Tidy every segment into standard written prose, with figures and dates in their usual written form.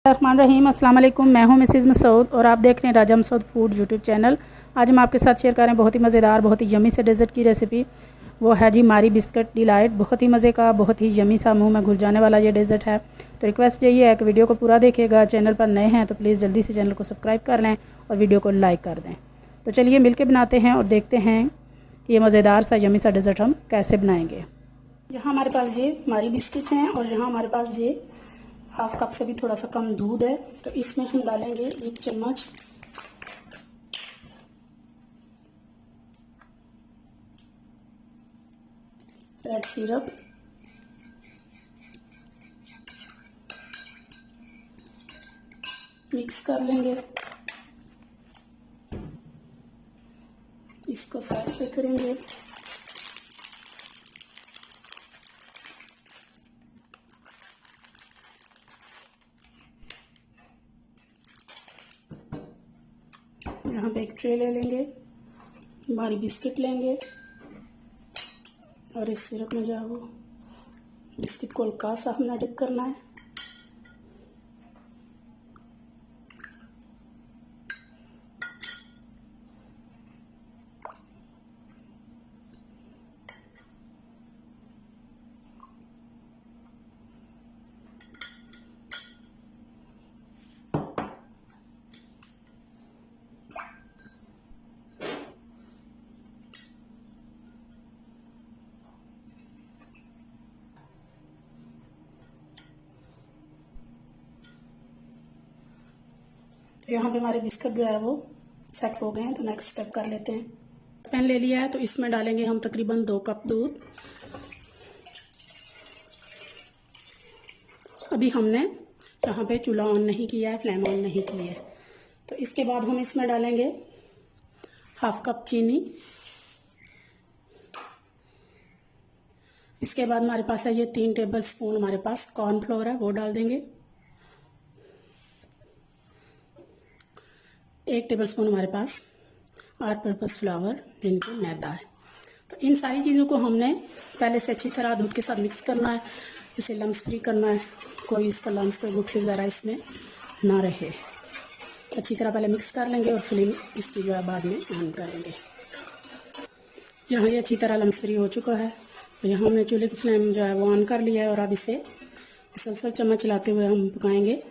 रहमान रहीम। अस्सलाम वालेकुम। मैं हूं मिसेज़ मसूद और आप देख रहे हैं राजा मसूद फूड यूट्यूब चैनल। आज हम आपके साथ शेयर कर रहे हैं बहुत ही मज़ेदार, बहुत ही यमी से डेज़र्ट की रेसिपी। वो है जी मारी बिस्किट डिलाइट। बहुत ही मज़े का, बहुत ही यमी सा, मुंह में घुल जाने वाला ये डेज़र्ट है। तो रिक्वेस्ट यही है कि वीडियो को पूरा देखिएगा। चैनल पर नए हैं तो प्लीज़ जल्दी से चैनल को सब्सक्राइब कर लें और वीडियो को लाइक कर दें। तो चलिए मिलकर बनाते हैं और देखते हैं कि ये मज़ेदार सा यमी सा डेज़र्ट हम कैसे बनाएंगे। यहाँ हमारे पास ये मारी बिस्किट हैं और यहाँ हमारे पास ये हाफ कप से भी थोड़ा सा कम दूध है। तो इसमें हम डालेंगे 1 चम्मच रेड सिरप, मिक्स कर लेंगे। इसको साइड पे करेंगे। यहाँ पे एक ट्रे ले लेंगे, हमारी बिस्किट लेंगे और इस सिरप में जो है वो बिस्किट को हल्का सा हमने डिप करना है। तो यहाँ पे हमारे बिस्किट जो है वो सेट हो गए हैं। तो नेक्स्ट स्टेप कर लेते हैं। पैन ले लिया है तो इसमें डालेंगे हम तकरीबन 2 कप दूध। अभी हमने यहाँ पे चूल्हा ऑन नहीं किया है, फ्लेम ऑन नहीं की है। तो इसके बाद हम इसमें डालेंगे हाफ कप चीनी। इसके बाद हमारे पास है ये 3 टेबल स्पून हमारे पास कॉर्नफ्लोर है, वो डाल देंगे। 1 टेबल स्पून हमारे पास ऑल पर्पस फ्लावर, जिनकी मैदा है। तो इन सारी चीज़ों को हमने पहले से अच्छी तरह दूध के साथ मिक्स करना है। इसे लम्स फ्री करना है, कोई इसका लम्स, कोई गुठली वगैरह इसमें ना रहे। अच्छी तरह पहले मिक्स कर लेंगे और फ्लेम इसकी जो है बाद में ऑन करेंगे। यहाँ ये अच्छी तरह लम्स फ्री हो चुका है। तो यहाँ हमने चूल्हे की फ्लेम जो है वो ऑन कर लिया है और अब इसे मुसलसल चम्मच चलाते हुए हम पकाएंगे।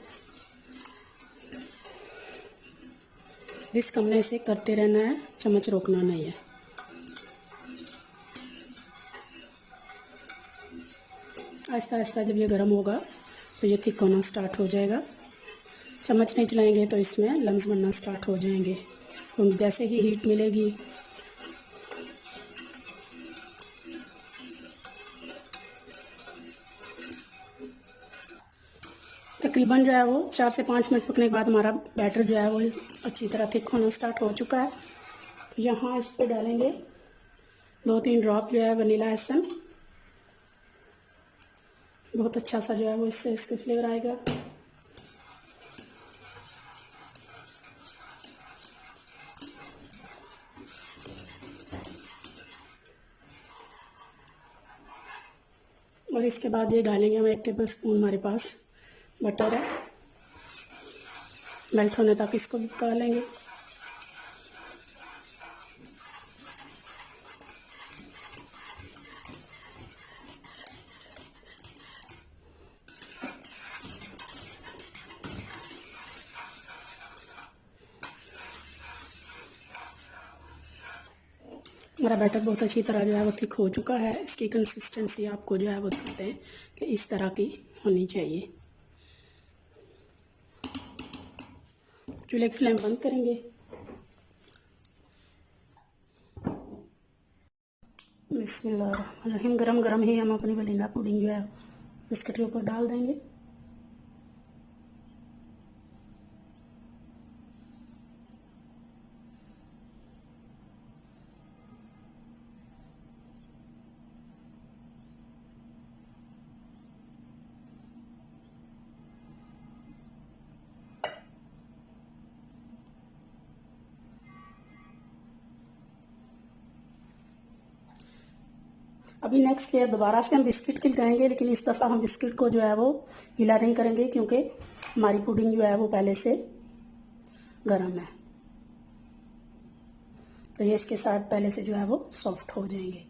रिस्क हमने इसे करते रहना है, चम्मच रोकना नहीं है। आहिस्ता आहिस्ता जब ये गर्म होगा तो ये थिक होना स्टार्ट हो जाएगा। चम्मच नहीं चलाएंगे तो इसमें लम्स बनना स्टार्ट हो जाएंगे। तो जैसे ही हीट मिलेगी तकरीबन जो है वो 4 से 5 मिनट पकने के बाद हमारा बैटर जो है वो अच्छी तरह थिक होना स्टार्ट हो चुका है। तो यहाँ इस पर डालेंगे 2-3 ड्रॉप जो है वनीला एसन। बहुत अच्छा सा जो है वो इससे इसके फ्लेवर आएगा। और इसके बाद ये डालेंगे हम 1 टेबल स्पून हमारे पास बटर है। मेल्ट होने तक इसको भी पका लेंगे। हमारा बैटर बहुत अच्छी तरह जो है वो थिक हो चुका है। इसकी कंसिस्टेंसी आपको जो है वो देखते हैं कि इस तरह की होनी चाहिए। चूल्हे की फ्लेम बंद करेंगे। बिस्मिल्लाहिर्रहमानिर्रहीम। गरम गरम ही हम अपनी वनीला पुडिंग जो है बिस्किट के ऊपर डाल देंगे। अभी नेक्स्ट लेयर दोबारा से हम बिस्किट की लगाएंगे, लेकिन इस दफ़ा हम बिस्किट को जो है वो गीला नहीं करेंगे क्योंकि हमारी पुडिंग जो है वो पहले से गर्म है, तो ये इसके साथ पहले से जो है वो सॉफ्ट हो जाएंगे।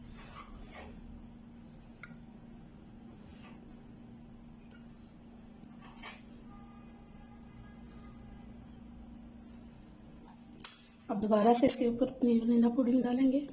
अब दोबारा से इसके ऊपर वनीला पुडिंग डालेंगे।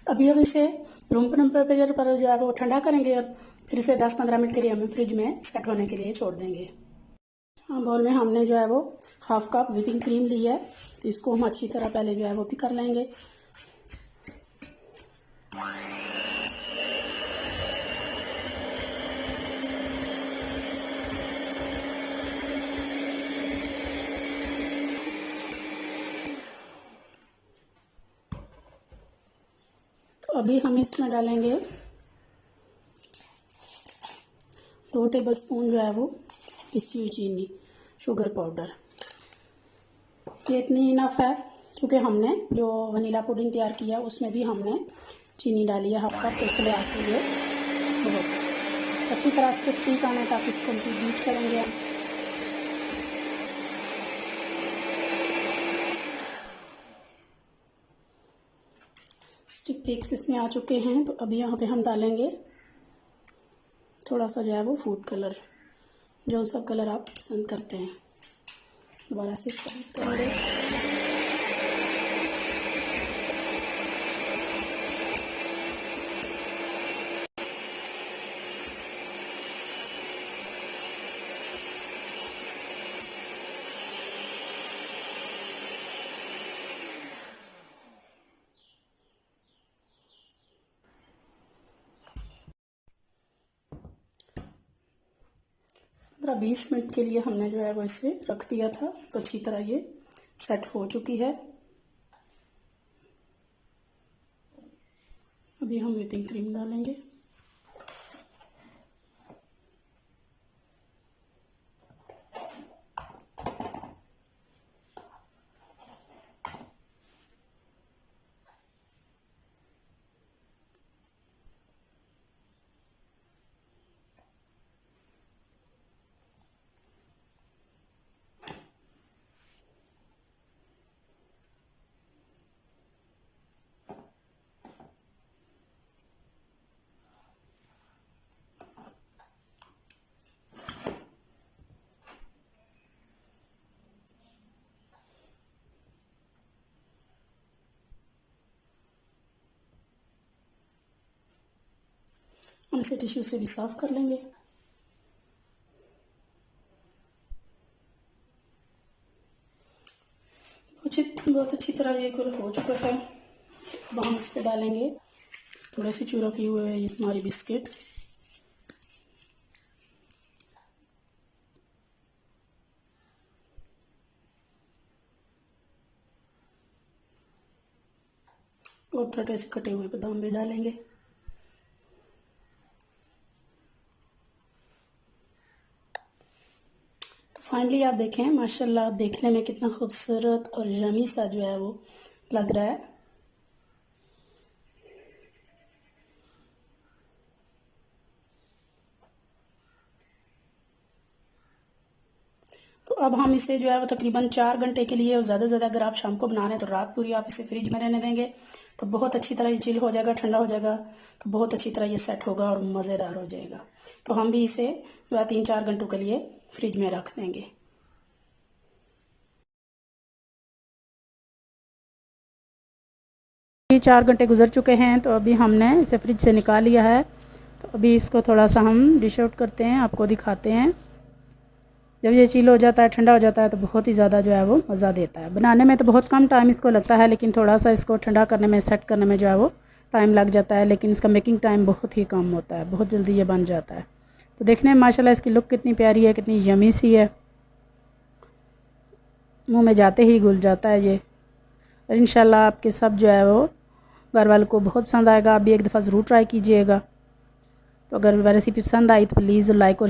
अभी हम इसे रूम टेम्परेचर पर जो है वो ठंडा करेंगे और फिर इसे 10-15 मिनट के लिए हम फ्रिज में सेट होने के लिए छोड़ देंगे। हाँ, बाउल में हमने जो है वो हाफ कप व्हिपिंग क्रीम ली है, तो इसको हम अच्छी तरह पहले जो है वो भी कर लेंगे। तो अभी हम इसमें डालेंगे 2 टेबलस्पून जो है वो पिसी हुई चीनी, शुगर पाउडर। ये इतनी इनफ है क्योंकि हमने जो वनीला पुडिंग तैयार किया उसमें भी हमने चीनी डाली है हाफ कप, तो इसलिए ऐसे ये बहुत अच्छी तरह से स्टिक आने तक इसको बीट करेंगे हम। स्टिक पिक्स इसमें आ चुके हैं, तो अभी यहाँ पे हम डालेंगे थोड़ा सा जो है वो फूड कलर, जो सा कलर आप पसंद करते हैं। दोबारा से इसको बीट करेंगे। पंद्रह 20 मिनट के लिए हमने जो है वो इसे रख दिया था, तो अच्छी तरह ये सेट हो चुकी है। अभी हम व्हिपिंग क्रीम डालेंगे। हम इसे टिश्यू से भी साफ कर लेंगे। बहुत अच्छी तरह ये कलर हो चुका है। अब हम इस पे डालेंगे थोड़े से चूरा किए हुए ये हमारी बिस्किट। और थोड़े से कटे हुए बादाम भी डालेंगे। फाइनली आप देखें, माशाल्लाह देखने में कितना खूबसूरत और यमी सा जो है वो लग रहा है। तो अब हम इसे जो है वो तकरीबन 4 घंटे के लिए, और ज़्यादा से ज़्यादा अगर आप शाम को बना रहे हैं तो रात पूरी आप इसे फ्रिज में रहने देंगे, तो बहुत अच्छी तरह ये चिल हो जाएगा, ठंडा हो जाएगा, तो बहुत अच्छी तरह ये सेट होगा और मज़ेदार हो जाएगा। तो हम भी इसे जो है 3-4 घंटों के लिए फ्रिज में रख देंगे। 4 घंटे गुजर चुके हैं, तो अभी हमने इसे फ्रिज से निकाल लिया है। तो अभी इसको थोड़ा सा हम डिश आउट करते हैं, आपको दिखाते हैं। जब ये चिल हो जाता है, ठंडा हो जाता है, तो बहुत ही ज़्यादा जो है वो मज़ा देता है। बनाने में तो बहुत कम टाइम इसको लगता है, लेकिन थोड़ा सा इसको ठंडा करने में, सेट करने में जो है वो टाइम लग जाता है, लेकिन इसका मेकिंग टाइम बहुत ही कम होता है, बहुत जल्दी ये बन जाता है। तो देखने में माशाल्लाह इसकी लुक कितनी प्यारी है, कितनी यमी सी है, मुँह में जाते ही घुल जाता है ये। और इंशाल्लाह आपके सब जो है वो घर वालों को बहुत पसंद आएगा। आप भी एक दफ़ा ज़रूर ट्राई कीजिएगा। तो अगर रेसिपी पसंद आई तो प्लीज़ लाइक और